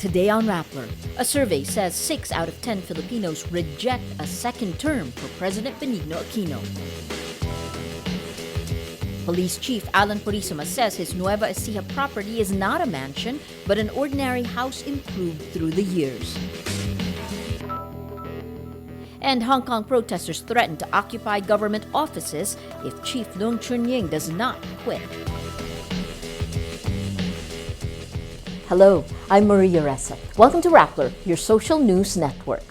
Today on Rappler, a survey says 6 out of 10 Filipinos reject a second term for President Benigno Aquino. Police Chief Alan Purisima says his Nueva Ecija property is not a mansion, but an ordinary house improved through the years. And Hong Kong protesters threaten to occupy government offices if Chief Leung Chun-ying does not quit. Hello, I'm Maria Ressa. Welcome to Rappler, your social news network.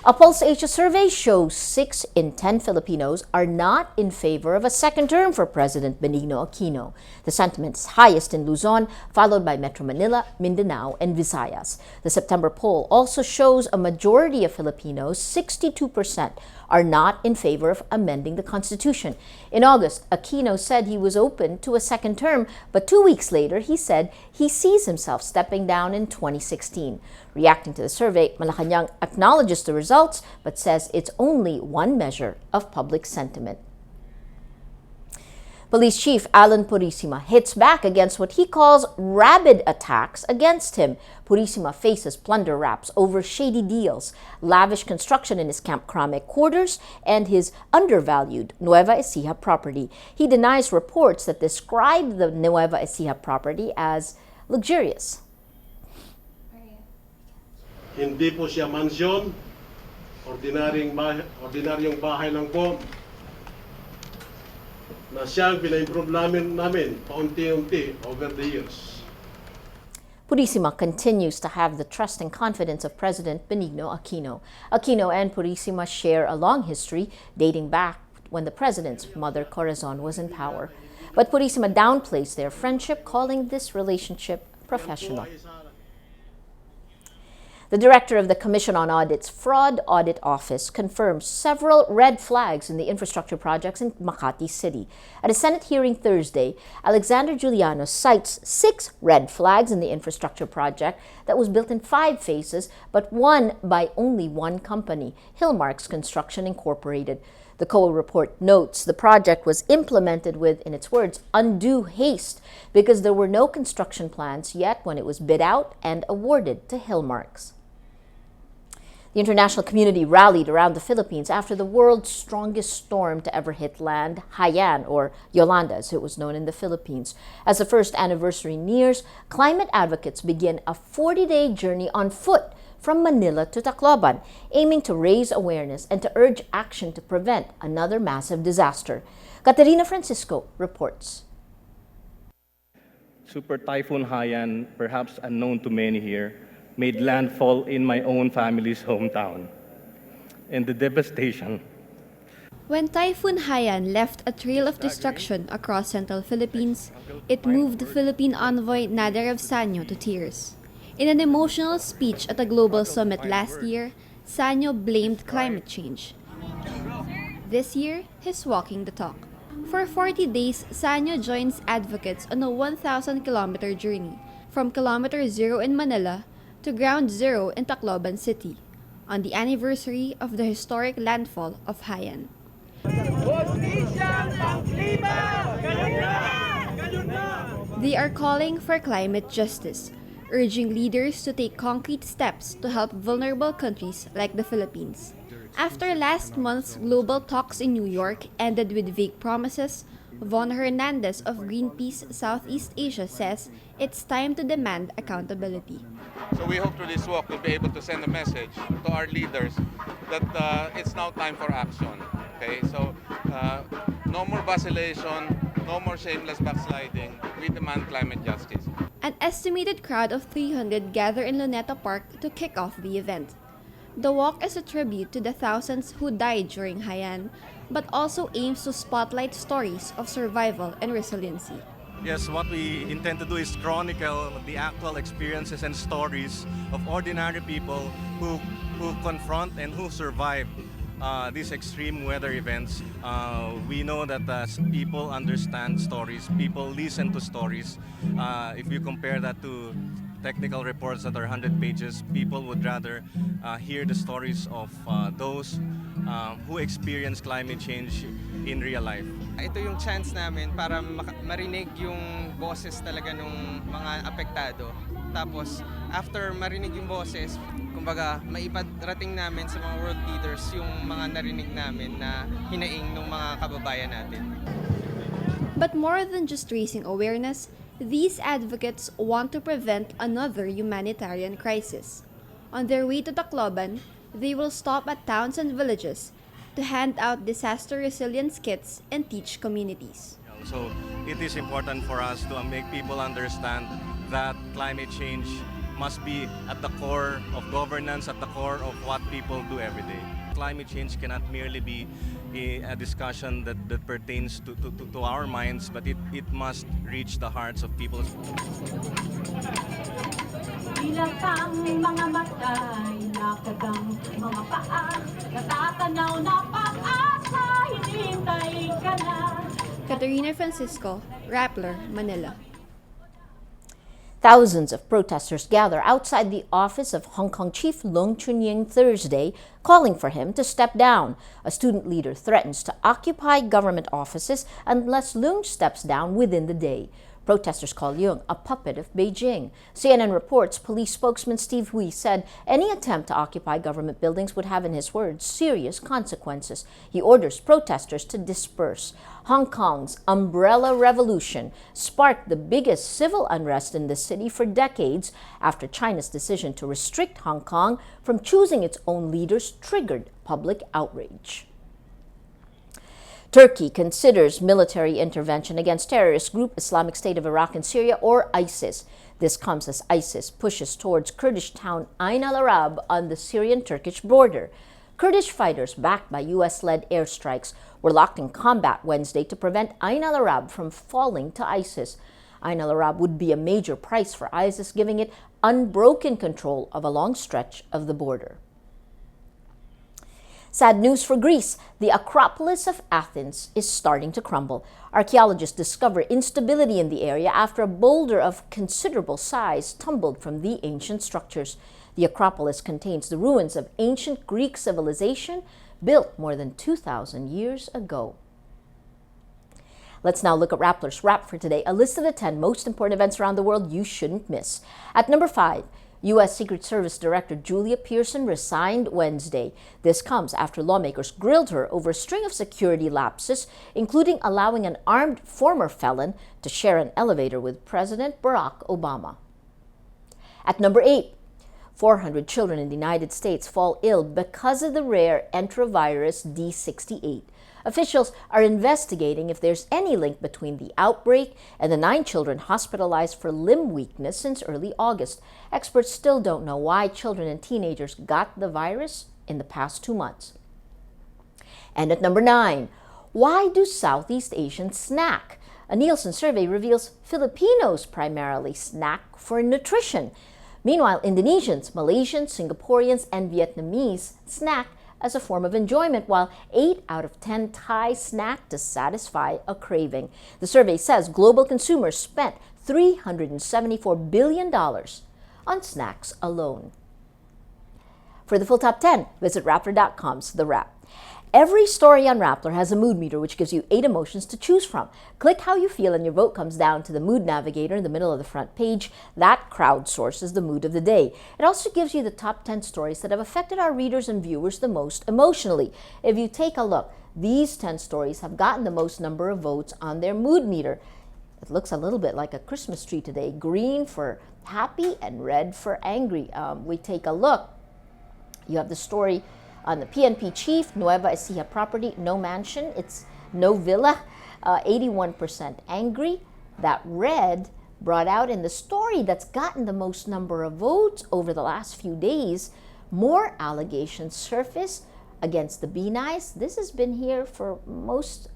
A Pulse Asia survey shows 6 in 10 Filipinos are not in favor of a second term for President Benigno Aquino. The sentiment is highest in Luzon, followed by Metro Manila, Mindanao, and Visayas. The September poll also shows a majority of Filipinos, 62%, are not in favor of amending the Constitution. In August, Aquino said he was open to a second term, but 2 weeks later, he said he sees himself stepping down in 2016. Reacting to the survey, Malacanang acknowledges the results, but says it's only one measure of public sentiment. Police Chief Alan Purisima hits back against what he calls rabid attacks against him. Purisima faces plunder raps over shady deals, lavish construction in his Camp Crame quarters, and his undervalued Nueva Ecija property. He denies reports that describe the Nueva Ecija property as luxurious. Hindi po siya mansyon, ordinaryong bahay lang po na siyang pina-improve namin paunti-unti over the years. Purisima continues to have the trust and confidence of President Benigno Aquino. Aquino and Purisima share a long history dating back when the president's mother Corazon was in power. But Purisima downplays their friendship, calling this relationship professional. The director of the Commission on Audit's Fraud Audit Office confirms several red flags in the infrastructure projects in Makati City. At a Senate hearing Thursday, Alexander Juliano cites 6 red flags in the infrastructure project that was built in 5 phases, but won by only one company, Hillmarks Construction Incorporated. The COA report notes the project was implemented with, in its words, undue haste because there were no construction plans yet when it was bid out and awarded to Hillmarks. The international community rallied around the Philippines after the world's strongest storm to ever hit land, Haiyan, or Yolanda as it was known in the Philippines. As the first anniversary nears, climate advocates begin a 40-day journey on foot from Manila to Tacloban, aiming to raise awareness and to urge action to prevent another massive disaster. Katerina Francisco reports. Super Typhoon Haiyan, perhaps unknown to many here, made landfall in my own family's hometown. And the devastation. When Typhoon Haiyan left a trail of destruction across central Philippines, it moved Philippine envoy Nader Sanyo to tears. In an emotional speech at a global summit last year, Sanyo blamed climate change. This year, he's walking the talk. For 40 days, Sanyo joins advocates on a 1,000-kilometer journey from Kilometer Zero in Manila to Ground Zero in Tacloban City, on the anniversary of the historic landfall of Haiyan. They are calling for climate justice, urging leaders to take concrete steps to help vulnerable countries like the Philippines. After last month's global talks in New York ended with vague promises, Von Hernandez of Greenpeace Southeast Asia says it's time to demand accountability. So we hope through this walk we'll be able to send a message to our leaders that it's now time for action. Okay, so no more vacillation, no more shameless backsliding. We demand climate justice. An estimated crowd of 300 gather in Luneta Park to kick off the event. The walk is a tribute to the thousands who died during Haiyan, but also aims to spotlight stories of survival and resiliency. Yes, what we intend to do is chronicle the actual experiences and stories of ordinary people who confront and who survive these extreme weather events. We know that people understand stories, people listen to stories. If you compare that to technical reports that are 100 pages, people would rather hear the stories of those who experience climate change in real life. Ito yung chance namin para marinig yung boses talaga ng mga apektado. Tapos, after marinig yung boses, kumbaga, maiparating namin sa mga world leaders yung mga narinig namin na hinaing ng mga kababayan natin. But more than just raising awareness, these advocates want to prevent another humanitarian crisis. On their way to Tacloban, they will stop at towns and villages to hand out disaster resilience kits and teach communities. So it is important for us to make people understand that climate change must be at the core of governance, at the core of what people do every day. Climate change cannot merely be a discussion that pertains to our minds, but it must reach the hearts of people. Ilatang mga matay, nakagang mga paa, natatanaw na pag-asa, hinintay ka na. Katerina Francisco, Rappler, Manila. Thousands of protesters gather outside the office of Hong Kong Chief Leung Chun-ying Thursday, calling for him to step down. A student leader threatens to occupy government offices unless Leung steps down within the day. Protesters call Leung a puppet of Beijing. CNN reports police spokesman Steve Hui said any attempt to occupy government buildings would have, in his words, serious consequences. He orders protesters to disperse. Hong Kong's umbrella revolution sparked the biggest civil unrest in the city for decades after China's decision to restrict Hong Kong from choosing its own leaders triggered public outrage. Turkey considers military intervention against terrorist group Islamic State of Iraq and Syria, or ISIS. This comes as ISIS pushes towards Kurdish town Ain al-Arab on the Syrian-Turkish border. Kurdish fighters backed by U.S.-led airstrikes were locked in combat Wednesday to prevent Ain al-Arab from falling to ISIS. Ain al-Arab would be a major price for ISIS, giving it unbroken control of a long stretch of the border. Sad news for Greece. The Acropolis of Athens is starting to crumble. Archaeologists discover instability in the area after a boulder of considerable size tumbled from the ancient structures. The Acropolis contains the ruins of ancient Greek civilization built more than 2,000 years ago. Let's now look at Rappler's Wrap for today, a list of the 10 most important events around the world you shouldn't miss. At number 5, U.S. Secret Service Director Julia Pearson resigned Wednesday. This comes after lawmakers grilled her over a string of security lapses, including allowing an armed former felon to share an elevator with President Barack Obama. At number 8, 400 children in the United States fall ill because of the rare enterovirus D68. Officials are investigating if there's any link between the outbreak and the 9 children hospitalized for limb weakness since early August. Experts still don't know why children and teenagers got the virus in the past 2 months. And at number 9, why do Southeast Asians snack? A Nielsen survey reveals Filipinos primarily snack for nutrition. Meanwhile, Indonesians, Malaysians, Singaporeans, and Vietnamese snack as a form of enjoyment, while 8 out of 10 Thai snack to satisfy a craving. The survey says global consumers spent $374 billion on snacks alone. For the full top 10, visit Rappler.com's The Wrap. Every story on Rappler has a mood meter which gives you 8 emotions to choose from. Click how you feel and your vote comes down to the mood navigator in the middle of the front page. That crowdsources the mood of the day. It also gives you the top 10 stories that have affected our readers and viewers the most emotionally. If you take a look, these 10 stories have gotten the most number of votes on their mood meter. It looks a little bit like a Christmas tree today. Green for happy and red for angry. We take a look. You have the story on the PNP chief, Nueva Ecija property, no mansion, it's no villa, 81% angry. That red brought out in the story that's gotten the most number of votes over the last few days. More allegations surface against the B-Nice. This has been here for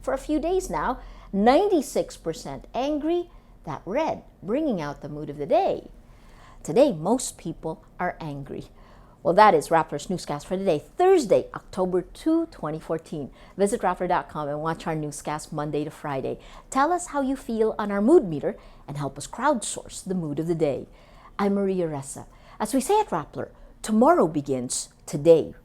a few days now. 96% angry. That red bringing out the mood of the day. Today, most people are angry. Well, that is Rappler's Newscast for today, Thursday, October 2, 2014. Visit Rappler.com and watch our newscast Monday to Friday. Tell us how you feel on our mood meter and help us crowdsource the mood of the day. I'm Maria Ressa. As we say at Rappler, tomorrow begins today.